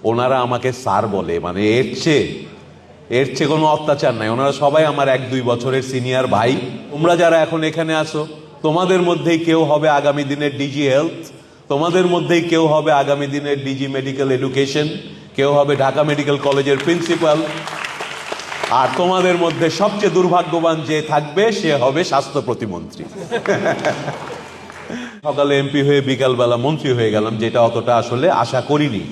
ওনারা আমাকে স্যার বলে, মানে এর চেয়ে কোনো অত্যাচার নাই। ওনারা সবাই আমার 1-2 বছরের সিনিয়র ভাই। তোমরা যারা এখন এখানে আসো, তোমাদের মধ্যেই কেউ হবে আগামী দিনের ডিজি হেলথ, তোমাদের মধ্যেই কেউ হবে আগামী দিনের ডিজি মেডিকেল এডুকেশন, কেউ হবে ঢাকা মেডিকেল কলেজের প্রিন্সিপাল, আর তোমাদের মধ্যে সবচেয়ে দুর্ভাগ্যবান যে থাকবে সে হবে স্বাস্থ্য প্রতিমন্ত্রী। সকালে এমপি হয়ে বিকালবেলা মন্ত্রী হয়ে গেলাম, যেটা অতটা আসলে আশা করিনি।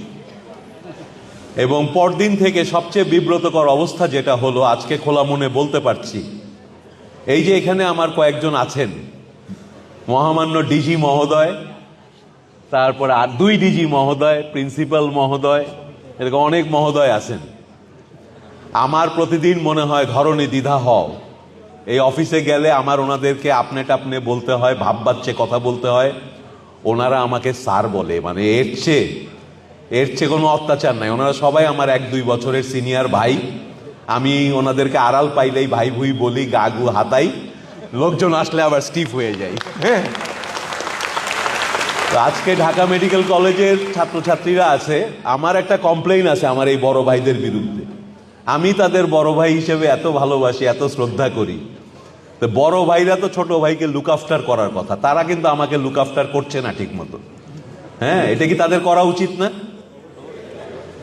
এবং পরদিন থেকে সবচেয়ে বিব্রতকর অবস্থা যেটা হলো, আজকে খোলা মনে বলতে পারছি, এই যে এখানে আমার কয়েকজন আছেন, মহামান্য ডিজি মহোদয়, তারপরে আর 2 ডিজি মহোদয়, প্রিন্সিপাল মহোদয়, এরকম অনেক মহোদয় আছেন। আমার প্রতিদিন মনে হয় ধরনী দ্বিধা হও, এই অফিসে গেলে আমার ওনাদেরকে আপনে টাপনে বলতে হয়, ভাব বাচ্চে কথা বলতে হয়। ওনারা আমাকে স্যার বলে, মানে এর চেয়ে কোনো অত্যাচার নাই। ওনারা সবাই আমার 1-2 বছরের সিনিয়র ভাই। আমি ওনাদেরকে আড়াল পাইলেই ভাই ভুই বলি, গাগু হাতাই, লোকজন আসলে আবার স্টিফ হয়ে যাই। তো আজকে ঢাকা মেডিকেল কলেজের ছাত্রছাত্রীরা আছে, আমার একটা কমপ্লেইন আছে আমার এই বড় ভাইদের বিরুদ্ধে। আমি তাদের বড় ভাই হিসেবে এত ভালোবাসি, এত শ্রদ্ধা করি, তো বড় ভাইরা তো ছোট ভাইকে লুক আফটার করার কথা, তারা কিন্তু আমাকে লুক আফটার করছে না ঠিক মতো। হ্যাঁ, এটা কি তাদের করা উচিত না?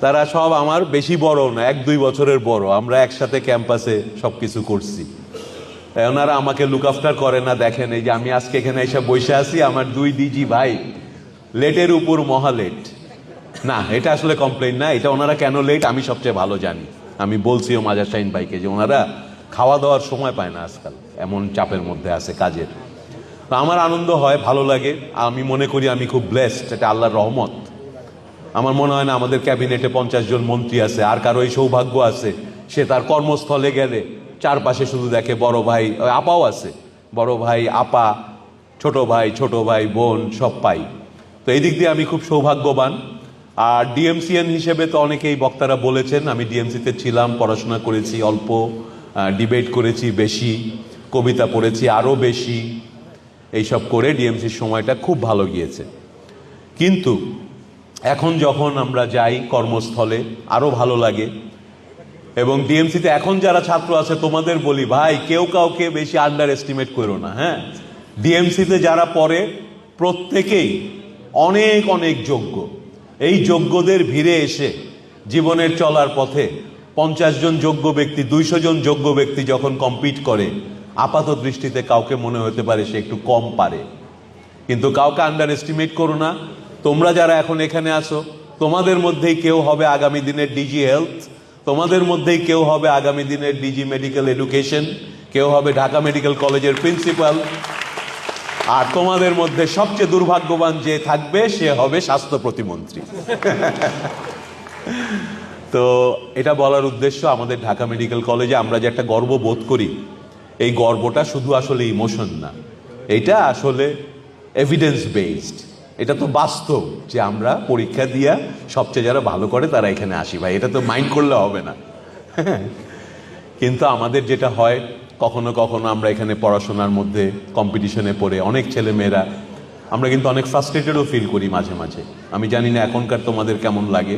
তারা সব আমার বেশি বড় না, 1-2 বছরের বড়। আমরা একসাথে ক্যাম্পাসে সবকিছু করছি, ওনারা আমাকে লুক আফটার করে না। দেখেন, এই যে আমি আজকে এখানে এসে বসে আছি, আমার 2 ডিজি ভাই লেটের উপর মহা লেট। না, এটা আসলে কমপ্লেইন না, এটা ওনারা কেন লেট আমি সবচেয়ে ভালো জানি। আমি বলছিও মাজার শাহিন ভাইকে যে ওনারা খাওয়া দাওয়ার সময় পায় না আজকাল, এমন চাপের মধ্যে আছে কাজের। তো আমার আনন্দ হয়, ভালো লাগে, আমি মনে করি আমি খুব ব্লেসড, এটা আল্লাহর রহমত। আমার মনে হয় না আমাদের ক্যাবিনেটে 50 জন মন্ত্রী আছে, আর কারো এই সৌভাগ্য আছে সে তার কর্মস্থলে গেলে চারপাশে শুধু দেখে বড় ভাই, আপাও আছে, বড় ভাই, আপা, ছোট ভাই, বোন সব পাই। তো এই দিক দিয়ে আমি খুব সৌভাগ্যবান। আর ডিএমসিএন হিসেবে তো অনেকেই বক্তারা বলেছেন, আমি ডিএমসিতে ছিলাম, পড়াশোনা করেছি অল্প, ডিবেট করেছি বেশি, কবিতা পড়েছি আরও বেশি, এইসব করে ডিএমসির সময়টা খুব ভালো গিয়েছে। কিন্তু এখন যখন আমরা যাই কর্মস্থলে আরও ভালো লাগে। এবং ডিএমসিতে এখন যারা ছাত্র আছে তোমাদের বলি, ভাই কেউ কাউকে বেশি আন্ডার এস্টিমেট করো না। হ্যাঁ, ডিএমসিতে যারা পড়ে প্রত্যেকেই অনেক অনেক যোগ্য। এই যোগ্যদের ভিড়ে এসে জীবনের চলার পথে 50 জন যোগ্য ব্যক্তি, 200 জন যোগ্য ব্যক্তি যখন কম্পিট করে, আপাত দৃষ্টিতে কাউকে মনে হতে পারে সে একটু কম পারে, কিন্তু কাউকে আন্ডার এস্টিমেট করো না। তোমরা যারা এখন এখানে আসো, তোমাদের মধ্যেই কেউ হবে আগামী দিনের ডিজি হেলথ, তোমাদের মধ্যেই কেউ হবে আগামী দিনের ডিজি মেডিকেল এডুকেশন, কেউ হবে ঢাকা মেডিকেল কলেজের প্রিন্সিপাল, আর তোমাদের মধ্যে সবচেয়ে দুর্ভাগ্যবান যে থাকবে সে হবে স্বাস্থ্য প্রতিমন্ত্রী। তো এটা বলার উদ্দেশ্য, আমাদের ঢাকা মেডিকেল কলেজে আমরা যে একটা গর্ব বোধ করি, এই গর্বটা শুধু আসলে ইমোশন না, এটা আসলে এভিডেন্স বেসড। এটা তো বাস্তব যে আমরা পরীক্ষা দিয়া সবচেয়ে যারা ভালো করে তারা এখানে আসি, ভাই এটা তো মাইন্ড করলে হবে না। কিন্তু আমাদের যেটা হয়, কখনো কখনো আমরা এখানে পড়াশোনার মধ্যে কম্পিটিশনে পড়ে অনেক ছেলে মেয়েরা, আমরা কিন্তু অনেক ফ্রাস্ট্রেটেডও ফিল করি মাঝে মাঝে। আমি জানি না এখনকার তোমাদের কেমন লাগে।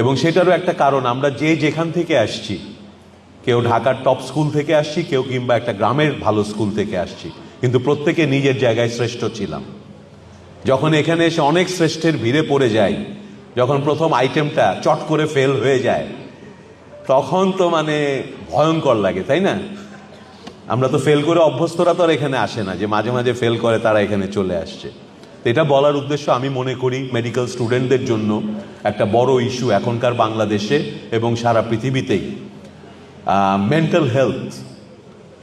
এবং সেটারও একটা কারণ, আমরা যে যেখান থেকে আসছি, কেউ ঢাকার টপ স্কুল থেকে আসছি, কেউ কিংবা একটা গ্রামের ভালো স্কুল থেকে আসছি, কিন্তু প্রত্যেকে নিজের জায়গায় শ্রেষ্ঠ ছিলাম। যখন এখানে এসে অনেক শ্রেষ্ঠের ভিড়ে পড়ে যাই, যখন প্রথম আইটেমটা চট করে ফেল হয়ে যায়, তখন তো মানে ভয়ঙ্কর লাগে, তাই না? আমরা তো ফেল করে অভ্যস্তরা তো আর এখানে আসে না, যে মাঝে মাঝে ফেল করে তারা এখানে চলে আসছে। তো এটা বলার উদ্দেশ্য, আমি মনে করি মেডিকেল স্টুডেন্টদের জন্য একটা বড় ইস্যু এখনকার বাংলাদেশে এবং সারা পৃথিবীতেই মেন্টাল হেলথ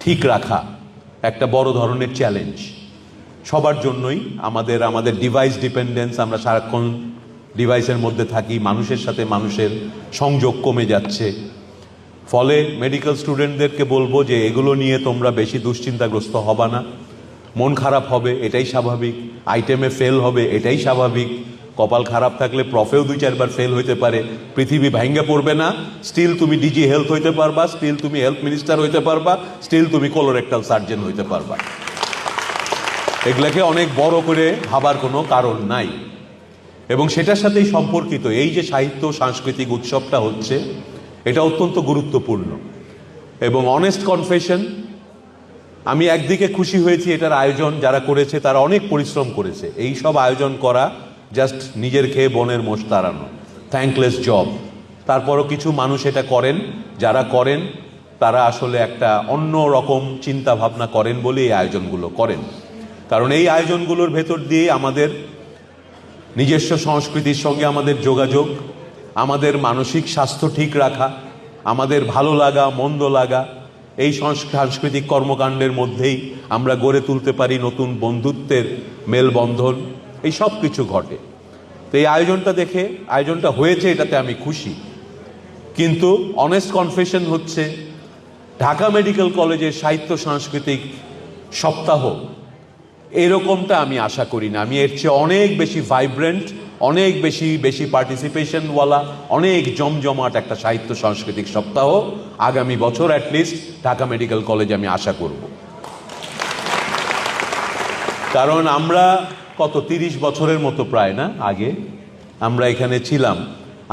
ঠিক রাখা একটা বড় ধরনের চ্যালেঞ্জ সবার জন্যই। আমাদের ডিভাইস ডিপেন্ডেন্স, আমরা সারাক্ষণ ডিভাইসের মধ্যে থাকি, মানুষের সাথে মানুষের সংযোগ কমে যাচ্ছে। ফলে মেডিকেল স্টুডেন্টদেরকে বলবো যে এগুলো নিয়ে তোমরা বেশি দুশ্চিন্তাগ্রস্ত হবা না। মন খারাপ হবে, এটাই স্বাভাবিক, আইটেমে ফেল হবে, এটাই স্বাভাবিক, কপাল খারাপ থাকলে প্রফেও 2-4 বার ফেল হইতে পারে, পৃথিবী ভাঙ্গা পড়বে না, স্টিল তুমি ডিজি হেলথ হইতে পারবা, স্টিল তুমি হেলথ মিনিস্টার হইতে পারবা, স্টিল তুমি কোলোরেক্টাল সার্জন হইতে পারবা। এগুলাকে অনেক বড় করে ভাবার কোনো কারণ নাই। এবং সেটার সাথেই সম্পর্কিত এই যে সাহিত্য সাংস্কৃতিক উৎসবটা হচ্ছে, এটা অত্যন্ত গুরুত্বপূর্ণ। এবং অনেস্ট কনফেশন, আমি একদিকে খুশি হয়েছি এটার আয়োজন যারা করেছে তারা অনেক পরিশ্রম করেছে। এই সব আয়োজন করা জাস্ট নিজের খেয়ে বনের মোষ তাড়ানো, থ্যাঙ্কলেস জব। তারপরও কিছু মানুষ এটা করেন, যারা করেন তারা আসলে একটা অন্য রকম চিন্তা ভাবনা করেন বলে এই আয়োজনগুলো করেন। কারণ এই আয়োজনগুলোর ভেতর দিয়ে আমাদের নিজস্ব সংস্কৃতির সঙ্গে আমাদের যোগাযোগ, আমাদের মানসিক স্বাস্থ্য ঠিক রাখা, আমাদের ভালো লাগা মন্দ লাগা, এই সাংস্কৃতিক কর্মকাণ্ডের মধ্যেই আমরা গড়ে তুলতে পারি নতুন বন্ধুত্বের মেলবন্ধন, এই সব কিছু ঘটে। তো এই আয়োজনটা দেখে, আয়োজনটা হয়েছে এটাতে আমি খুশি। কিন্তু অনেস্ট কনফেশন হচ্ছে ঢাকা মেডিকেল কলেজের সাহিত্য সাংস্কৃতিক সপ্তাহ এরকমটা আমি আশা করি না। আমি এর চেয়ে অনেক বেশি ভাইব্রেন্ট, অনেক বেশি পার্টিসিপেশনওয়ালা, অনেক জমজমাট একটা সাহিত্য সাংস্কৃতিক সপ্তাহ আগামী বছর অ্যাটলিস্ট ঢাকা মেডিকেল কলেজে আমি আশা করব। কারণ আমরা কত 30 বছরের মতো প্রায় না আগে আমরা এখানে ছিলাম।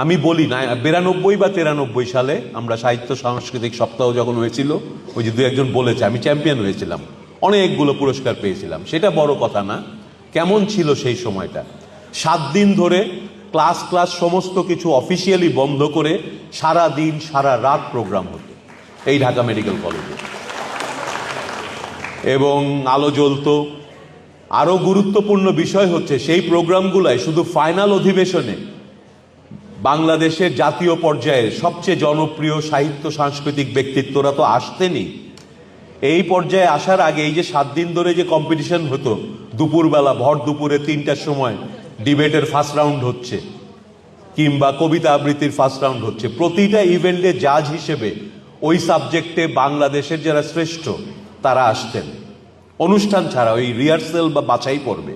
আমি বলি না 92 বা 93 সালে আমরা সাহিত্য সাংস্কৃতিক সপ্তাহ যখন হয়েছিল, ওই যে দু একজন বলেছে আমি চ্যাম্পিয়ন হয়েছিলাম, অনেকগুলো পুরস্কার পেয়েছিলাম, সেটা বড় কথা না। কেমন ছিল সেই সময়টা? 7 দিন ধরে ক্লাস সমস্ত কিছু অফিসিয়ালি বন্ধ করে সারা দিন সারা রাত প্রোগ্রাম হতো এই ঢাকা মেডিকেল কলেজে, এবং আলো জ্বলতো। আরো গুরুত্বপূর্ণ বিষয় হচ্ছে সেই প্রোগ্রামগুলোয় শুধু ফাইনাল অধিবেশনে বাংলাদেশের জাতীয় পর্যায়ের সবচেয়ে জনপ্রিয় সাহিত্য সাংস্কৃতিক ব্যক্তিত্বরা তো আসতেনই। এই পর্যায়ে আসার আগে এই যে 7 দিন ধরে যে কম্পিটিশন হতো, দুপুরবেলা ভর দুপুরে 3টার সময় ডিবেটের ফার্স্ট রাউন্ড হচ্ছে কিংবা কবিতা আবৃত্তির ফার্স্ট রাউন্ড হচ্ছে, প্রতিটা ইভেন্টে জাজ হিসেবে ওই সাবজেক্টে বাংলাদেশের যারা শ্রেষ্ঠ তারা আসতেন অনুষ্ঠান ছাড়া, ওই রিহার্সেল বা বাছাই পর্বে।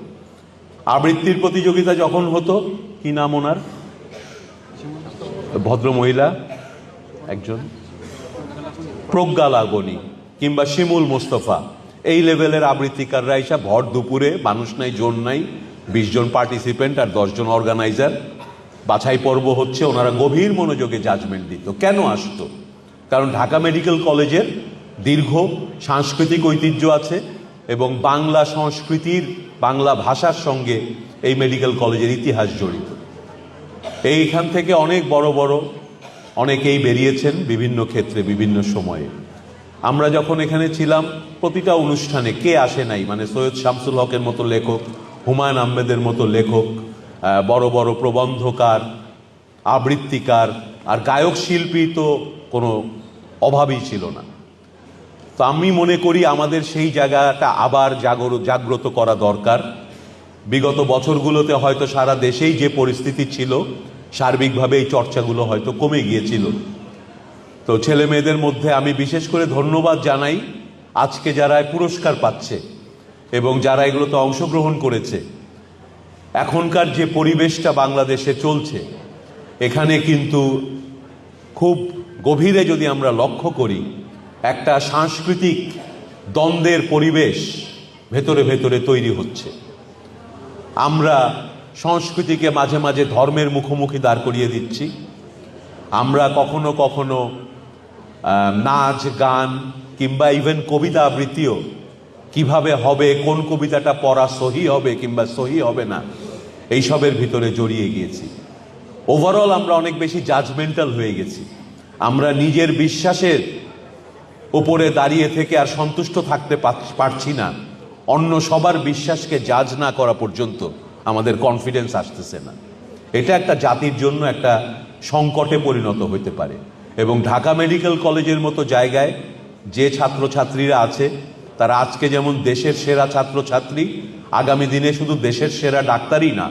আবৃত্তির প্রতিযোগিতা যখন হতো, কি নাম ওনার, ভদ্র মহিলা একজন, প্রজ্ঞা লাগনি কিংবা শিমুল মোস্তফা, এই লেভেলের আবৃত্তিকাররা এসে ভর দুপুরে, মানুষ নাই জোর নাই, 20 জন পার্টিসিপেন্ট আর 10 জন অর্গানাইজার, বাছাই পর্ব হচ্ছে, ওনারা গভীর মনোযোগে জাজমেন্ট দিত। কেন আসতো? কারণ ঢাকা মেডিকেল কলেজের দীর্ঘ সাংস্কৃতিক ঐতিহ্য আছে এবং বাংলা সংস্কৃতির, বাংলা ভাষার সঙ্গে এই মেডিকেল কলেজের ইতিহাস জড়িত। এইখান থেকে অনেক বড় অনেকেই বেরিয়েছেন বিভিন্ন ক্ষেত্রে বিভিন্ন সময়ে। আমরা যখন এখানে ছিলাম প্রতিটা অনুষ্ঠানে কে আসে নাই, মানে সৈয়দ শামসুল হকের মতো লেখক, হুমায়ুন আহমেদের মতো লেখক, বড় প্রবন্ধকার, আবৃত্তিকার আর গায়ক শিল্পী তো কোনো অভাবই ছিল না। তো আমি মনে করি আমাদের সেই জায়গাটা আবার জাগ্রত করা দরকার। বিগত বছরগুলোতে হয়তো সারা দেশেই যে পরিস্থিতি ছিল, সার্বিকভাবে এই চর্চাগুলো হয়তো কমে গিয়েছিল। তো ছেলে মেয়েদের মধ্যে আমি বিশেষ করে ধন্যবাদ জানাই আজকে যারা পুরস্কার পাচ্ছে এবং যারা এগুলোতে অংশগ্রহণ করেছে। এখনকার যে পরিবেশটা বাংলাদেশে চলছে, এখানে কিন্তু খুব গভীরে যদি আমরা লক্ষ্য করি, একটা সাংস্কৃতিক দ্বন্দ্বের পরিবেশ ভেতরে ভেতরে তৈরি হচ্ছে। আমরা সংস্কৃতিকে মাঝে মাঝে ধর্মের মুখোমুখি দাঁড় করিয়ে দিচ্ছি। আমরা কখনো কখনো নাচ গান কিংবা ইভেন কবিতা আবৃত্তিও কিভাবে হবে, কোন কবিতাটা পড়া সহি হবে কিংবা সহি হবে না, এইসবের ভিতরে জড়িয়ে গিয়েছি। ওভারঅল আমরা অনেক বেশি জাজমেন্টাল হয়ে গেছি। আমরা নিজের বিশ্বাসের উপরে দাঁড়িয়ে থেকে আর সন্তুষ্ট থাকতে পারছি না। অন্য সবার বিশ্বাসকে জাজ না করা পর্যন্ত আমাদের কনফিডেন্স আসতেছে না। এটা একটা জাতির জন্য একটা সংকটে পরিণত হতে পারে। এবং ঢাকা মেডিকেল কলেজের মতো জায়গায় যে ছাত্রছাত্রীরা আছে, তারা আজকে যেমন দেশের সেরা ছাত্রছাত্রী, আগামী দিনে শুধু দেশের সেরা ডাক্তারই না,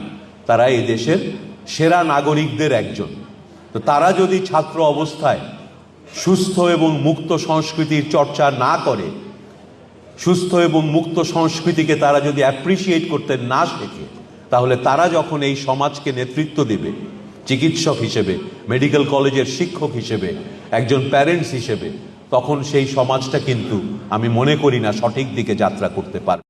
তারা এই দেশের সেরা নাগরিকদের একজন। তো তারা যদি ছাত্র অবস্থায় সুস্থ এবং মুক্ত সংস্কৃতির চর্চা না করে, সুস্থ এবং মুক্ত সংস্কৃতিকে তারা যদি অ্যাপ্রিসিয়েট করতে না শেখে, তাহলে তারা যখন এই সমাজকে নেতৃত্ব দেবে, চিকিৎসক হিসেবে, মেডিকেল কলেজের শিক্ষক হিসেবে, একজন প্যারেন্টস হিসেবে, তখন সেই সমাজটা কিন্তু আমি মনে করি না সঠিক দিকে যাত্রা করতে পারবে।